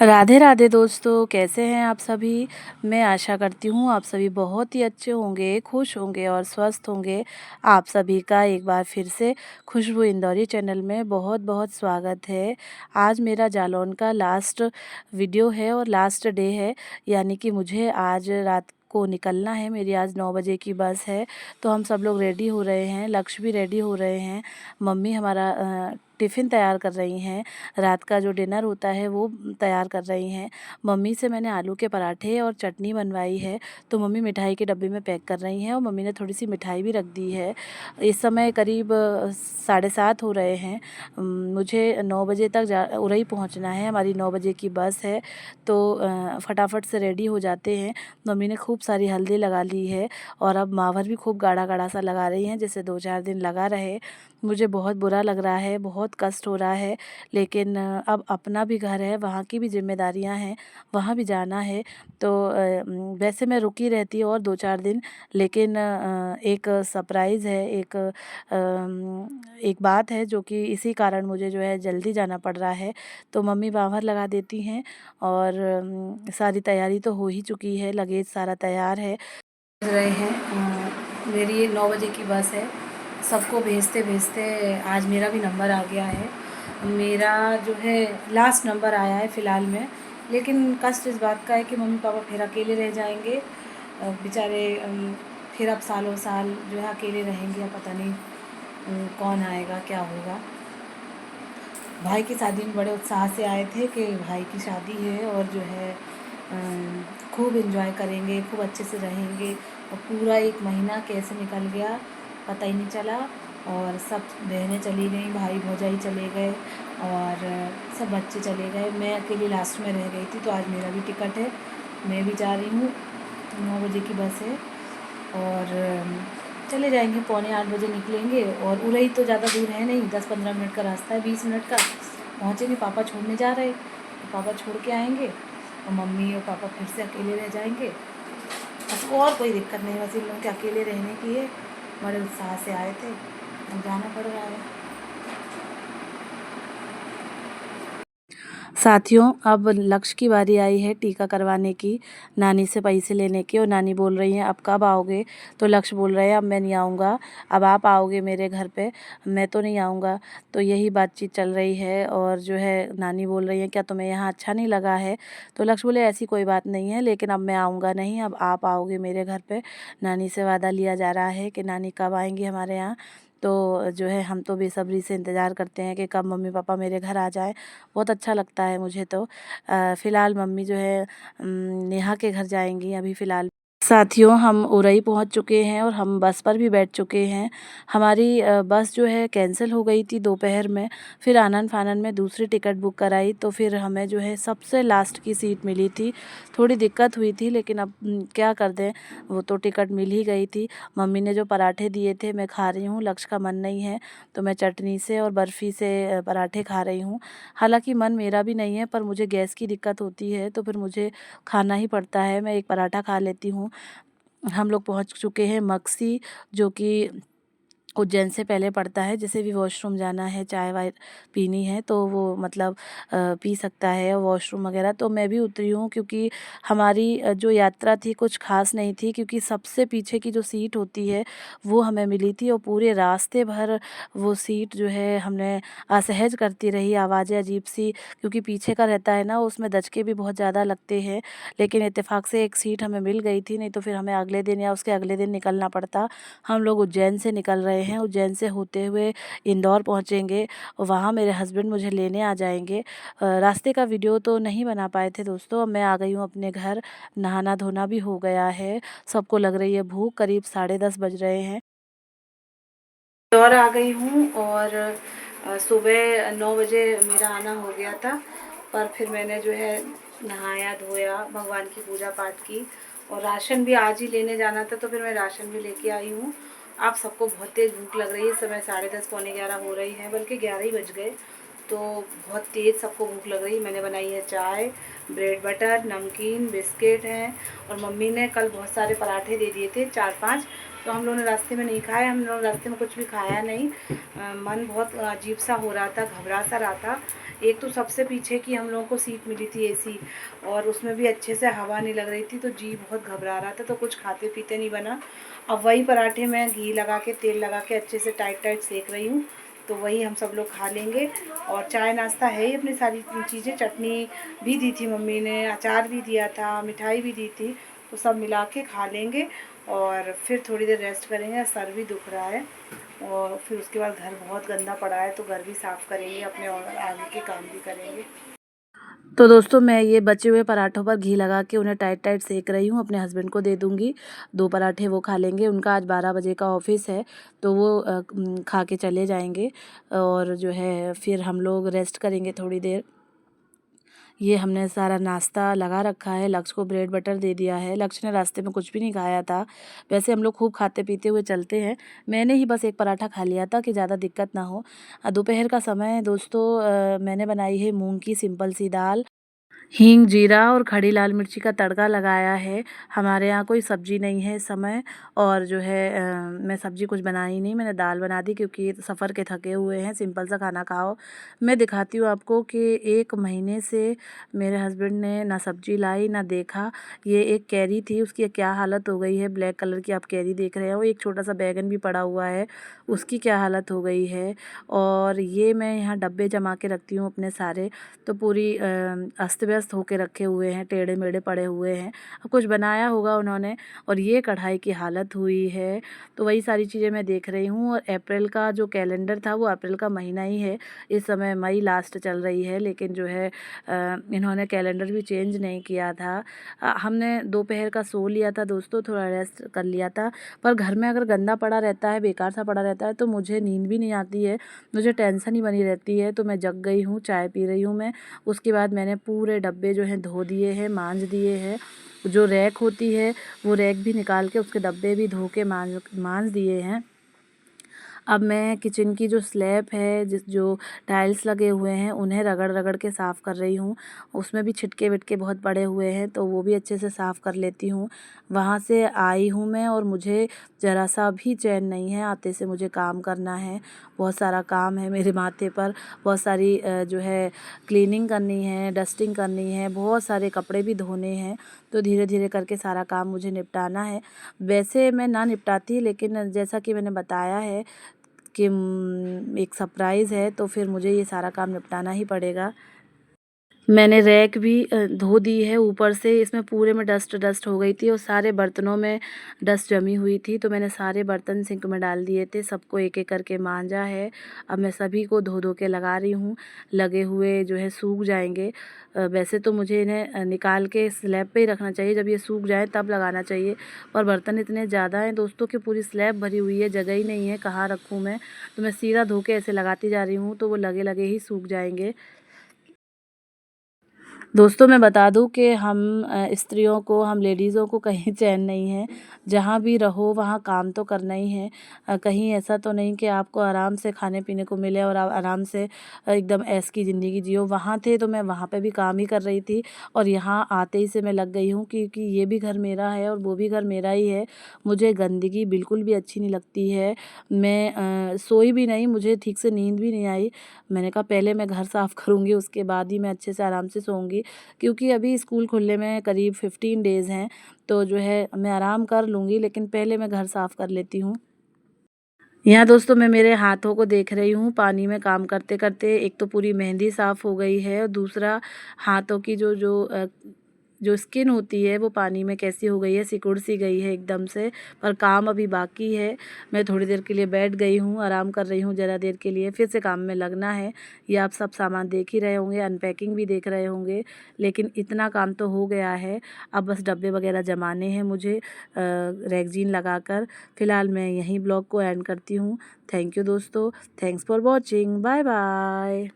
राधे राधे दोस्तों, कैसे हैं आप सभी। मैं आशा करती हूँ आप सभी बहुत ही अच्छे होंगे, खुश होंगे और स्वस्थ होंगे। आप सभी का एक बार फिर से खुशबू इंदौरी चैनल में बहुत बहुत स्वागत है। आज मेरा जालौन का लास्ट वीडियो है और लास्ट डे है, यानी कि मुझे आज रात को निकलना है। मेरी आज 9 बजे की बस है, तो हम सब लोग रेडी हो रहे हैं। लक्ष्य भी रेडी हो रहे हैं। मम्मी हमारा टिफ़िन तैयार कर रही हैं। रात का जो डिनर होता है वो तैयार कर रही हैं। मम्मी से मैंने आलू के पराठे और चटनी बनवाई है, तो मम्मी मिठाई के डब्बे में पैक कर रही हैं और मम्मी ने थोड़ी सी मिठाई भी रख दी है। इस समय करीब 7:30 हो रहे हैं। मुझे 9 बजे तक उरई पहुंचना है। हमारी 9 बजे की बस है, तो फटाफट से रेडी हो जाते हैं। मम्मी ने खूब सारी हल्दी लगा ली है और अब मावर भी खूब गाढ़ा गाढ़ा सा लगा रही हैं, जैसे 2-4 दिन लगा रहे। मुझे बहुत बुरा लग रहा है, बहुत कष्ट हो रहा है, लेकिन अब अपना भी घर है, वहाँ की भी ज़िम्मेदारियाँ हैं, वहाँ भी जाना है। तो वैसे मैं रुकी रहती और 2-4 दिन, लेकिन एक सरप्राइज़ है, एक बात है जो कि इसी कारण मुझे जो है जल्दी जाना पड़ रहा है। तो मम्मी बाहर लगा देती हैं और सारी तैयारी तो हो ही चुकी है, लगेज सारा तैयार है। रहे हैं मेरी 9 बजे की बस है। सबको भेजते भेजते आज मेरा भी नंबर आ गया है। मेरा जो है लास्ट नंबर आया है फ़िलहाल में, लेकिन कष्ट इस बात का है कि मम्मी पापा फिर अकेले रह जाएंगे। बेचारे फिर अब सालों साल जो है अकेले रहेंगे। अब पता नहीं कौन आएगा, क्या होगा। भाई की शादी में बड़े उत्साह से आए थे कि भाई की शादी है और जो है खूब एंजॉय करेंगे, खूब अच्छे से रहेंगे। और पूरा एक महीना कैसे निकल गया पता ही नहीं चला। और सब बहनें चली गईं, भाई भौजाई चले गए और सब बच्चे चले गए। मैं अकेली लास्ट में रह गई थी। तो आज मेरा भी टिकट है, मैं भी जा रही हूँ। 9 बजे की बस है और चले जाएंगे। 7:45 बजे निकलेंगे। और उरई तो ज़्यादा दूर है नहीं, 10-15 मिनट का रास्ता है, 20 मिनट का। पहुँचेंगे, पापा छोड़ने जा रहे, तो पापा छोड़ के आएंगे और मम्मी और पापा फिर से अकेले रह जाएंगे। बस और कोई दिक्कत नहीं, बस इन लोगों के अकेले रहने की है। बड़े उत्साह से आए थे, अब जाना पड़ रहा है। साथियों, अब लक्ष्य की बारी आई है टीका करवाने की, नानी से पैसे लेने की। और नानी बोल रही हैं अब कब आओगे, तो लक्ष्य बोल रहे हैं अब मैं नहीं आऊँगा, अब आप आओगे मेरे घर पे, मैं तो नहीं आऊँगा। तो यही बातचीत चल रही है। और जो है नानी बोल रही हैं क्या तुम्हें यहाँ अच्छा नहीं लगा है, तो लक्ष्य बोले ऐसी कोई बात नहीं है, लेकिन अब मैं आऊँगा नहीं, अब आप आओगे मेरे घर पे। नानी से वादा लिया जा रहा है कि नानी कब आएंगी हमारे यहाँ। तो जो है हम तो बेसब्री से इंतज़ार करते हैं कि कब मम्मी पापा मेरे घर आ जाएं। बहुत अच्छा लगता है मुझे तो। फ़िलहाल मम्मी जो है नेहा के घर जाएंगी अभी फ़िलहाल। साथियों, हम उरई पहुंच चुके हैं और हम बस पर भी बैठ चुके हैं। हमारी बस जो है कैंसिल हो गई थी दोपहर में। फिर आनन फानन में दूसरी टिकट बुक कराई, तो फिर हमें जो है सबसे लास्ट की सीट मिली थी। थोड़ी दिक्कत हुई थी, लेकिन अब क्या कर दें, वो तो टिकट मिल ही गई थी। मम्मी ने जो पराठे दिए थे मैं खा रही हूँ, लक्ष्य का मन नहीं है, तो मैं चटनी से और बर्फ़ी से पराठे खा रही हूँ। हालांकि मन मेरा भी नहीं है, पर मुझे गैस की दिक्कत होती है, तो फिर मुझे खाना ही पड़ता है। मैं एक पराठा खा लेती हूँ। हम लोग पहुंच चुके हैं मक्सी, जो कि उज्जैन से पहले पड़ता है। जैसे भी वॉशरूम जाना है, चाय वाय पीनी है, तो वो मतलब पी सकता है वॉशरूम वगैरह। तो मैं भी उतरी हूँ, क्योंकि हमारी जो यात्रा थी कुछ खास नहीं थी, क्योंकि सबसे पीछे की जो सीट होती है वो हमें मिली थी। और पूरे रास्ते भर वो सीट जो है हमने असहज करती रही, आवाज़ें अजीब सी, क्योंकि पीछे का रहता है ना, उसमें दचके भी बहुत ज़्यादा लगते हैं। लेकिन इत्तेफाक से एक सीट हमें मिल गई थी, नहीं तो फिर हमें अगले दिन या उसके अगले दिन निकलना पड़ता। हम लोग उज्जैन से निकल रहे हैं। उज्जैन से होते हुए इंदौर पहुंचेंगे, वहाँ मेरे हस्बैंड मुझे लेने आ जाएंगे। रास्ते का वीडियो तो नहीं बना पाए थे दोस्तों। अब मैं आ गई हूँ अपने घर, नहाना धोना भी हो गया है। सबको लग रही है भूख, करीब 10:30 बज रहे हैं। इंदौर आ गई हूँ और सुबह 9 बजे मेरा आना हो गया था, पर फिर मैंने जो है नहाया धोया, भगवान की पूजा पाठ की। और राशन भी आज ही लेने जाना था, तो फिर मैं राशन भी लेके आई हूँ। आप सबको बहुत तेज़ भूख लग रही है। इस समय 10:30 पौने 11 हो रही है, बल्कि 11 ही बज गए। तो बहुत तेज़ सबको भूख लग रही। मैंने बनाई है चाय, ब्रेड बटर, नमकीन, बिस्किट हैं और मम्मी ने कल बहुत सारे पराठे दे दिए थे 4-5, तो हम लोगों ने रास्ते में नहीं खाए। हम लोगों ने रास्ते में कुछ भी खाया नहीं। मन बहुत अजीब सा हो रहा था, घबरा सा रहा था। एक तो सबसे पीछे की हम लोगों को सीट मिली थी एसी, और उसमें भी अच्छे से हवा नहीं लग रही थी, तो जी बहुत घबरा रहा था, तो कुछ खाते पीते नहीं बना। अब वही पराठे मैं घी लगा के, तेल लगा के अच्छे से टाइट टाइट सेक रही हूँ, तो वही हम सब लोग खा लेंगे। और चाय नाश्ता है ही, अपनी सारी चीज़ें, चटनी भी दी थी मम्मी ने, अचार भी दिया था, मिठाई भी दी थी, तो सब मिला के खा लेंगे और फिर थोड़ी देर रेस्ट करेंगे। सर भी दुख रहा है और फिर उसके बाद घर बहुत गंदा पड़ा है, तो घर भी साफ़ करेंगे, अपने और आगे के काम भी करेंगे। तो दोस्तों मैं ये बचे हुए पराठों पर घी लगा के उन्हें टाइट टाइट सेक रही हूँ, अपने हस्बैंड को दे दूँगी। 2 पराठे वो खा लेंगे, उनका आज 12 बजे का ऑफ़िस है, तो वो खा के चले जाएँगे और जो है फिर हम लोग रेस्ट करेंगे थोड़ी देर। ये हमने सारा नाश्ता लगा रखा है, लक्ष्य को ब्रेड बटर दे दिया है। लक्ष्य ने रास्ते में कुछ भी नहीं खाया था। वैसे हम लोग खूब खाते पीते हुए चलते हैं। मैंने ही बस 1 पराठा खा लिया था कि ज़्यादा दिक्कत ना हो। दोपहर का समय है दोस्तों। मैंने बनाई है मूँग की सिंपल सी दाल, हींग, जीरा और खड़ी लाल मिर्ची का तड़का लगाया है। हमारे यहाँ कोई सब्ज़ी नहीं है इस समय, और जो है मैं सब्ज़ी कुछ बनाई नहीं, मैंने दाल बना दी क्योंकि सफ़र के थके हुए हैं, सिंपल सा खाना खाओ। मैं दिखाती हूँ आपको कि 1 महीने से मेरे हस्बैंड ने ना सब्ज़ी लाई ना देखा। ये एक कैरी थी, उसकी क्या हालत हो गई है, ब्लैक कलर की आप कैरी देख रहे हो। एक छोटा सा बैगन भी पड़ा हुआ है, उसकी क्या हालत हो गई है। और ये मैं यहाँ डब्बे जमा के रखती हूँ अपने सारे, तो पूरी अस्त व्यस्त होके रखे हुए हैं, टेढ़े मेढ़े पड़े हुए हैं। कुछ बनाया होगा उन्होंने, और ये कढ़ाई की हालत हुई है। तो वही सारी चीज़ें मैं देख रही हूँ। और अप्रैल का जो कैलेंडर था वो अप्रैल का महीना ही है, इस समय मई लास्ट चल रही है, लेकिन जो है इन्होंने कैलेंडर भी चेंज नहीं किया था। हमने दोपहर का सो लिया था दोस्तों, थोड़ा रेस्ट कर लिया था, पर घर में अगर गंदा पड़ा रहता है, बेकार सा पड़ा रहता है, तो मुझे नींद भी नहीं आती है, मुझे टेंशन ही बनी रहती है। तो मैं जग गई हूँ, चाय पी रही हूँ मैं। उसके बाद मैंने पूरे डब्बे जो हैं धो दिए हैं, मांज दिए हैं। जो रैक होती है वो रैक भी निकाल के उसके डब्बे भी धो के मांज दिए हैं। अब मैं किचन की जो स्लैब है, जो टाइल्स लगे हुए हैं, उन्हें रगड़ रगड़ के साफ़ कर रही हूँ। उसमें भी छिटके विटके बहुत पड़े हुए हैं, तो वो भी अच्छे से साफ़ कर लेती हूँ। वहाँ से आई हूँ मैं और मुझे ज़रा सा भी चैन नहीं है। आते से मुझे काम करना है, बहुत सारा काम है मेरे माथे पर, बहुत सारी जो है क्लीनिंग करनी है, डस्टिंग करनी है, बहुत सारे कपड़े भी धोने हैं, तो धीरे धीरे करके सारा काम मुझे निपटाना है। वैसे मैं ना निपटाती, लेकिन जैसा कि मैंने बताया है कि एक सरप्राइज़ है, तो फिर मुझे ये सारा काम निपटाना ही पड़ेगा। मैंने रैक भी धो दी है ऊपर से, इसमें पूरे में डस्ट डस्ट हो गई थी और सारे बर्तनों में डस्ट जमी हुई थी, तो मैंने सारे बर्तन सिंक में डाल दिए थे, सबको एक एक करके मांजा है। अब मैं सभी को धो धो के लगा रही हूँ, लगे हुए जो है सूख जाएंगे। वैसे तो मुझे इन्हें निकाल के स्लैब पे ही रखना चाहिए, जब ये सूख जाए तब लगाना चाहिए, पर बर्तन इतने ज़्यादा हैं दोस्तों कि पूरी स्लैब भरी हुई है, जगह ही नहीं है कहाँ रखूँ मैं, तो मैं सीधा धो के ऐसे लगाती जा रही हूँ, तो वो लगे लगे ही सूख जाएंगे। दोस्तों मैं बता दूं कि हम स्त्रियों को, हम लेडीज़ों को कहीं चैन नहीं है। जहाँ भी रहो वहाँ काम तो करना ही है। कहीं ऐसा तो नहीं कि आपको आराम से खाने पीने को मिले और आप आराम से एकदम ऐश की ज़िंदगी जियो। वहाँ थे तो मैं वहाँ पे भी काम ही कर रही थी, और यहाँ आते ही से मैं लग गई हूँ, क्योंकि ये भी घर मेरा है और वो भी घर मेरा ही है। मुझे गंदगी बिल्कुल भी अच्छी नहीं लगती है। मैं सोई भी नहीं, मुझे ठीक से नींद भी नहीं आई। मैंने कहा पहले मैं घर साफ़ करूँगी, उसके बाद ही मैं अच्छे से आराम से सोऊंगी, क्योंकि अभी स्कूल खुलने में करीब 15 डेज़ हैं, तो जो है मैं आराम कर लूँगी, लेकिन पहले मैं घर साफ़ कर लेती हूँ। यहाँ दोस्तों मैं मेरे हाथों को देख रही हूँ, पानी में काम करते करते एक तो पूरी मेहंदी साफ़ हो गई है, और दूसरा हाथों की जो स्किन होती है वो पानी में कैसी हो गई है, सिकुड़ सी गई है एकदम से। पर काम अभी बाकी है। मैं थोड़ी देर के लिए बैठ गई हूँ, आराम कर रही हूँ ज़रा देर के लिए, फिर से काम में लगना है। ये आप सब सामान देख ही रहे होंगे, अनपैकिंग भी देख रहे होंगे, लेकिन इतना काम तो हो गया है। अब बस डब्बे वगैरह जमाने हैं मुझे रैगज़ीन लगाकर। फ़िलहाल मैं यहीं ब्लॉग को एंड करती हूँ। थैंक यू दोस्तों, thanks for watching, bye bye.